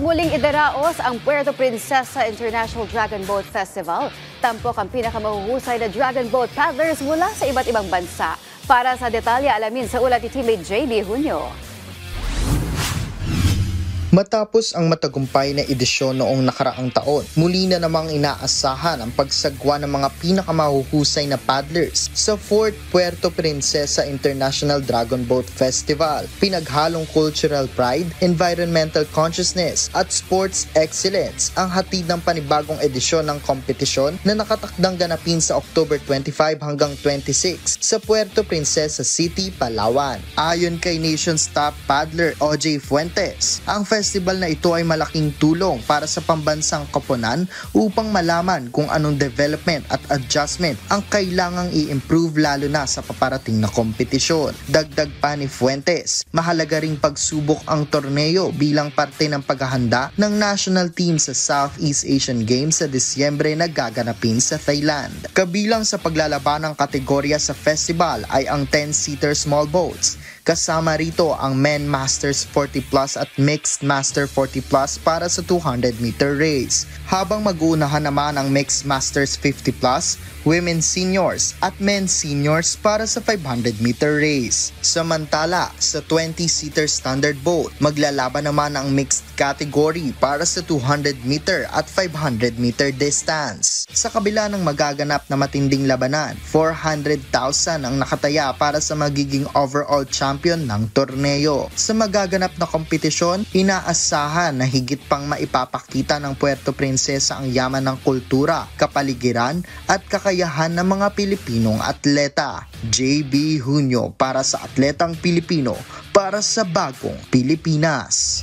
muling idaraos ang Puerto Princesa International Dragon Boat Festival. Tampok ang pinakamahuhusay na dragon boat paddlers mula sa iba't ibang bansa. Para sa detalye, alamin sa ulat ni teammate JB Junio. Matapos ang matagumpay na edisyon noong nakaraang taon, muli na namang inaasahan ang pagsagwa ng mga pinakamahuhusay na paddlers sa 4th Puerto Princesa International Dragon Boat Festival. Pinaghalong cultural pride, environmental consciousness at sports excellence ang hatid ng panibagong edisyon ng kompetisyon na nakatakdang ganapin sa October 25 hanggang 26 sa Puerto Princesa City, Palawan. Ayon kay Nation's top paddler OJ Fuentes, ang festival na ito ay malaking tulong para sa pambansang koponan upang malaman kung anong development at adjustment ang kailangang i-improve lalo na sa paparating na kompetisyon. Dagdag pa ni Fuentes, mahalaga ring pagsubok ang torneo bilang parte ng paghahanda ng national team sa Southeast Asian Games sa Disyembre na gaganapin sa Thailand. Kabilang sa paglalaban ng kategorya sa festival ay ang 10-seater small boats. Kasama rito ang Men Masters 40 Plus at Mixed Master 40 Plus para sa 200-meter race. Habang mag-uunahan naman ang Mixed Masters 50 Plus, Women Seniors at Men Seniors para sa 500-meter race. Samantala, sa 20-seater standard boat, maglalaban naman ang mixed category para sa 200-meter at 500-meter distance. Sa kabila ng magaganap na matinding labanan, 400,000 ang nakataya para sa magiging overall champion ng torneo. Sa magaganap na kompetisyon, inaasahan na higit pang maipapakita ng Puerto Princesa ang yaman ng kultura, kapaligiran at kakayahan ng mga Pilipinong atleta. JB Junio para sa Atletang Pilipino para sa Bagong Pilipinas.